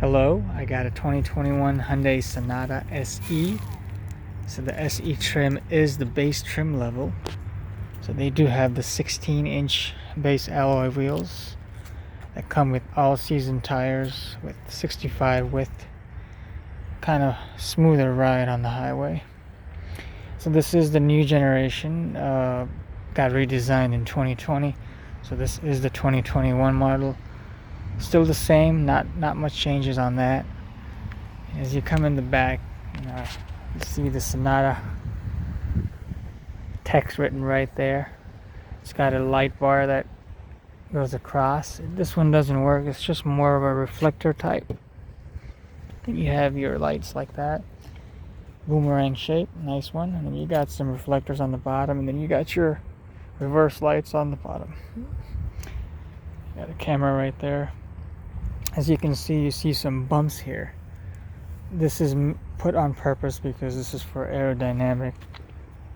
Hello, I got a 2021 Hyundai Sonata SE. So the SE trim is the base trim level. So they do have the 16-inch base alloy wheels that come with all-season tires with 65 width. Kind of smoother ride on the highway. So this is the new generation. Got redesigned in 2020. So this is the 2021 model. Still the same, not much changes on that. As you come in the back, you see the Sonata text written right there. It's got a light bar that goes across. This one doesn't work, it's just more of a reflector type. You have your lights like that, boomerang shape, nice one. And then you got some reflectors on the bottom, and then you got your reverse lights on the bottom. Got a camera right there. As you can see, you see some bumps here. This is put on purpose because this is for aerodynamic.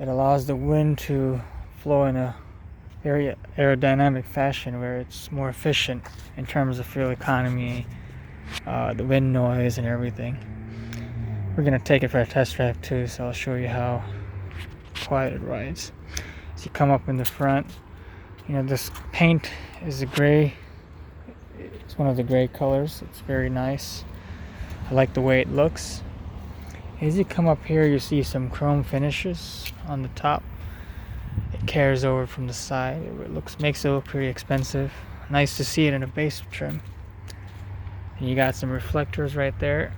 It allows the wind to flow in a very aerodynamic fashion where it's more efficient in terms of fuel economy, the wind noise and everything. We're going to take it for a test drive too, so I'll show you how quiet it rides. As you come up in the front, this paint is a gray. It's one of the gray colors. It's very nice. I like the way it looks. As you come up here, you see some chrome finishes on the top. It carries over from the side. It makes it look pretty expensive. Nice to see it in a base trim. And you got some reflectors right there.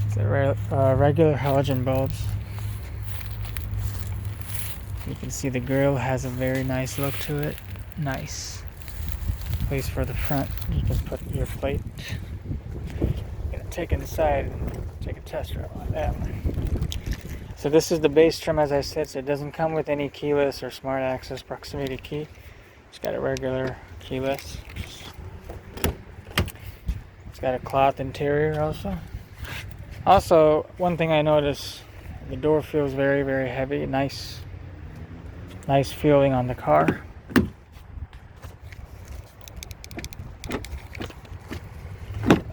It's regular halogen bulbs. You can see the grill has a very nice look to it. Nice place for the front. You can put your plate. I'm gonna take it inside and take a test drive on that one. So this is the base trim, as I said. So it doesn't come with any keyless or smart access proximity key. It's got a regular keyless. It's got a cloth interior also. Also, one thing I noticed, the door feels very, very heavy. Nice feeling on the car.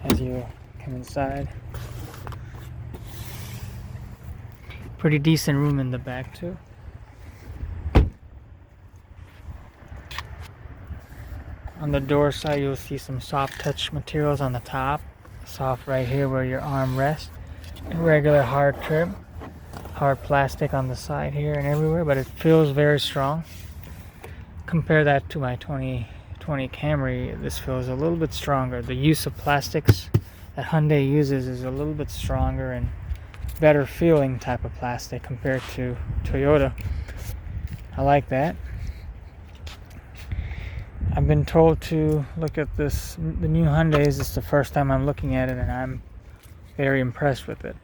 As you come inside, pretty decent room in the back too. On the door side, you'll see some soft touch materials on the top. Soft right here where your arm rests. And regular hard trim. Hard plastic on the side here and everywhere, but it feels very strong. Compare that to my 2020 Camry. This feels a little bit stronger. The use of plastics that Hyundai uses is a little bit stronger and better feeling type of plastic compared to Toyota. I like that. I've been told to look at the new Hyundais. It's the first time I'm looking at it, and I'm very impressed with it.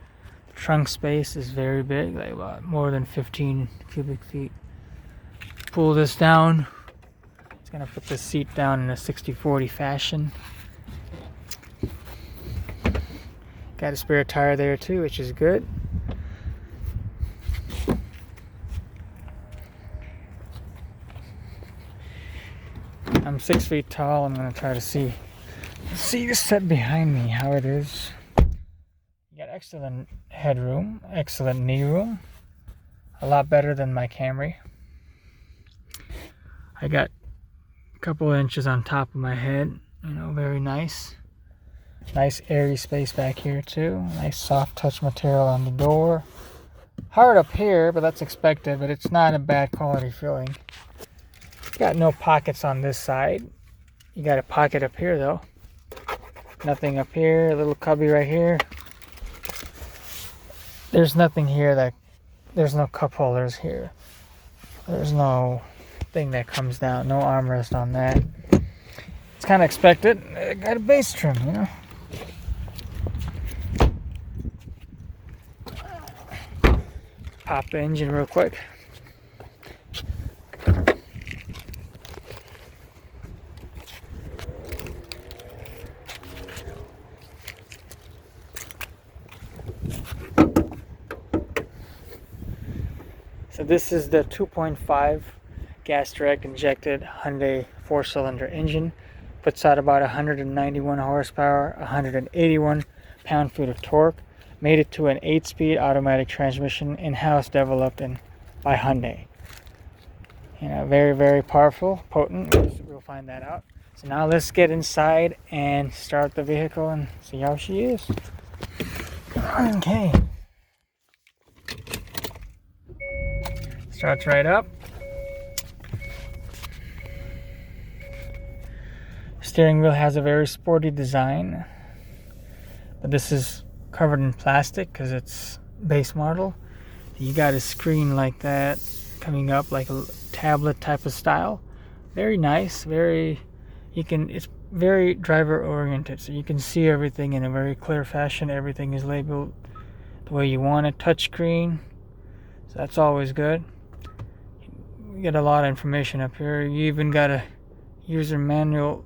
Trunk space is very big, like about more than 15 cubic feet. Pull this down. It's gonna put the seat down in a 60-40 fashion. Got a spare tire there too, which is good. I'm 6 feet tall. I'm gonna try to see the set behind me, how it is. You got excellent headroom, excellent knee room. A lot better than my Camry. I got a couple inches on top of my head, very nice. Nice airy space back here too. Nice soft touch material on the door. Hard up here, but that's expected, but it's not a bad quality feeling. Got no pockets on this side. You got a pocket up here though. Nothing up here, a little cubby right here. There's nothing here there's no cup holders here. There's no thing that comes down, no armrest on that. It's kind of expected. I got a base trim, Pop the engine real quick. So this is the 2.5 gas direct injected Hyundai 4-cylinder engine. Puts out about 191 horsepower, 181 pound-feet of torque. Made it to an 8-speed automatic transmission, in-house developed by Hyundai. You know, very, very powerful, potent. We'll find that out. So now let's get inside and start the vehicle and see how she is. Okay. Starts right up. Steering wheel has a very sporty design, but this is covered in plastic because it's base model. You got a screen like that coming up, like a tablet type of style. Very nice, it's very driver oriented, so you can see everything in a very clear fashion. Everything is labeled the way you want it. Touchscreen, so that's always good. You get a lot of information up here. You even got a user manual,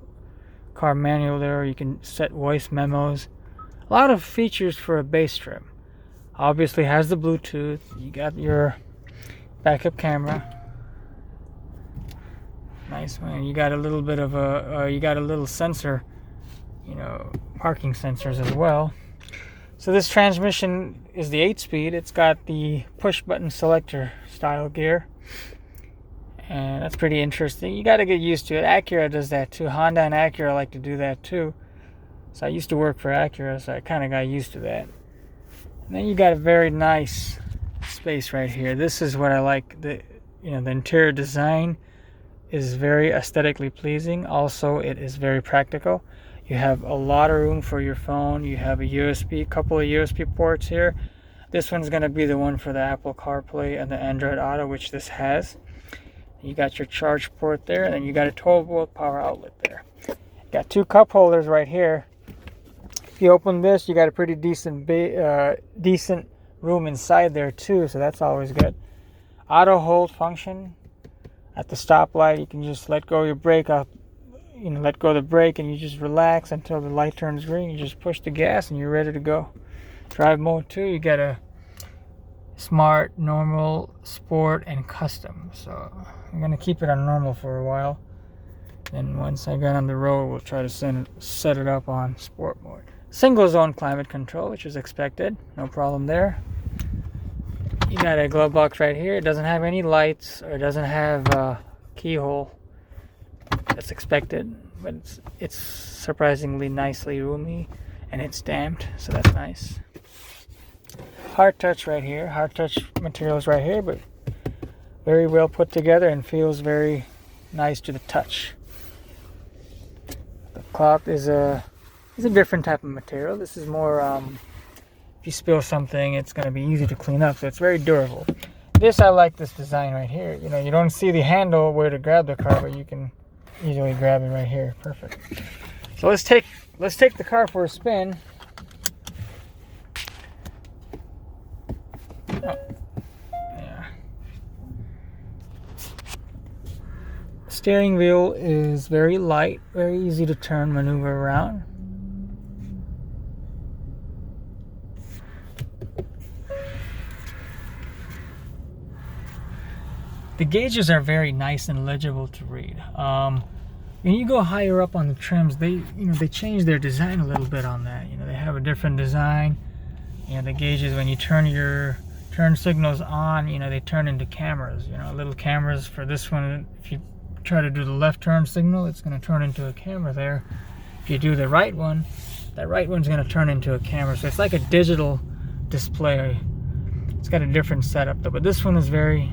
car manual there. You can set voice memos. A lot of features for a base trim. Obviously has the Bluetooth. You got your backup camera. Nice one. You got a little bit of you got a little sensor, you know, parking sensors as well. So this transmission is the 8-speed. It's got the push button selector style gear. And that's pretty interesting. You got to get used to it. Acura does that too. Honda and Acura like to do that too. So I used to work for Acura, so I kind of got used to that. And then you got a very nice space right here. This is what I like. The interior design is very aesthetically pleasing. Also, it is very practical. You have a lot of room for your phone. You have a couple of USB ports here. This one's going to be the one for the Apple CarPlay and the Android Auto, which this has. You got your charge port there, and then you got a 12-volt power outlet there. Got 2 cup holders right here. If you open this, you got a pretty decent room inside there too, so that's always good. Auto hold function. At the stoplight, you can just let go of your brake off. Let go of the brake, and you just relax until the light turns green. You just push the gas, and you're ready to go. Drive mode 2, you got a smart, normal, sport, and custom. So I'm gonna keep it on normal for a while. And once I get on the road, we'll try to set it up on sport mode. Single zone climate control, which is expected. No problem there. You got a glove box right here. It doesn't have any lights, or it doesn't have a keyhole. That's expected, but it's surprisingly nicely roomy, and it's damped, so that's nice. Hard touch right here. Hard touch materials right here, but very well put together and feels very nice to the touch. The cloth is a different type of material. This is more if you spill something, it's going to be easy to clean up, so it's very durable. I like this design right here. You don't see the handle where to grab the car, but you can easily grab it right here. Perfect. So let's take the car for a spin. Oh, yeah. Steering wheel is very light, very easy to turn, maneuver around. The gauges are very nice and legible to read. When you go higher up on the trims, they change their design a little bit on that. They have a different design. The gauges, when you turn your turn signals on, they turn into cameras. Little cameras for this one. If you try to do the left turn signal, it's going to turn into a camera there. If you do the right one, that right one's going to turn into a camera. So it's like a digital display. It's got a different setup though, but this one is very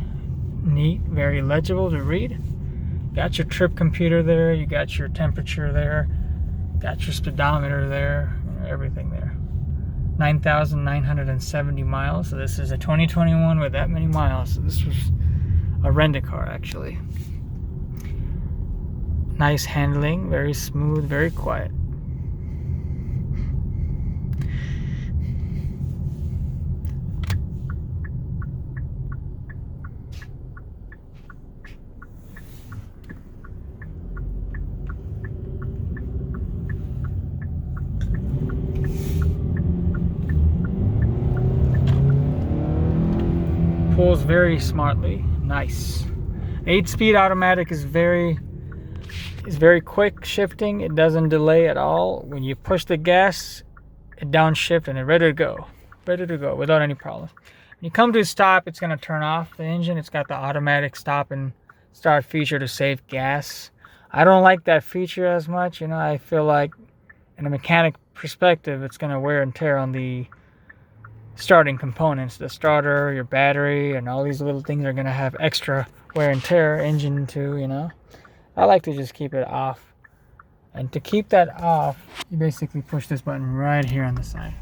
neat, very legible to read. Got your trip computer there, you got your temperature there, got your speedometer there, everything there. 9,970 miles. So this is a 2021 with that many miles. So this was a rent-a-car actually. Nice handling, very smooth, very quiet. Pulls very smartly. Nice. 8-speed automatic is very quick shifting. It doesn't delay at all. When you push the gas, it downshift and it's ready to go without any problems. When you come to a stop, it's going to turn off the engine. It's got the automatic stop and start feature to save gas. I don't like that feature as much. I feel like in a mechanic perspective, it's going to wear and tear on the starting components. The starter, your battery, and all these little things are going to have extra wear and tear. Engine too, I like to just keep it off. And to keep that off, you basically push this button right here on the side.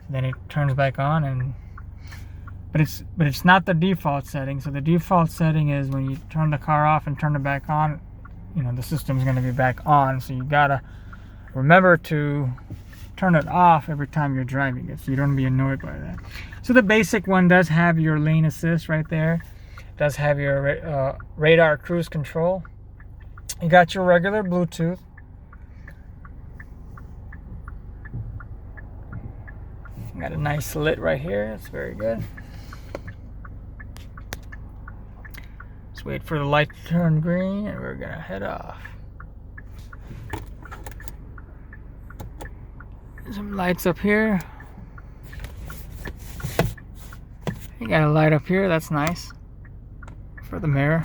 Then it turns back on, but it's not the default setting. So the default setting is when you turn the car off and turn it back on, the system's going to be back on. So you gotta remember to turn it off every time you're driving it, so you don't be annoyed by that. So the basic one does have your lane assist right there. It does have your radar cruise control. You got your regular Bluetooth. Got a nice lit right here. It's very good. Let's wait for the light to turn green and we're gonna head off. Some lights up here. You got a light up here, that's nice for the mirror.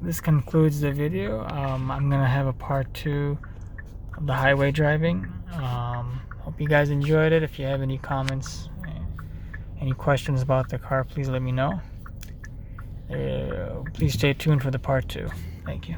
This concludes the video. I'm gonna have a part 2 of the highway driving. Hope you guys enjoyed it. If you have any comments, any questions about the car, please let me know. Please stay tuned for the part 2. Thank you.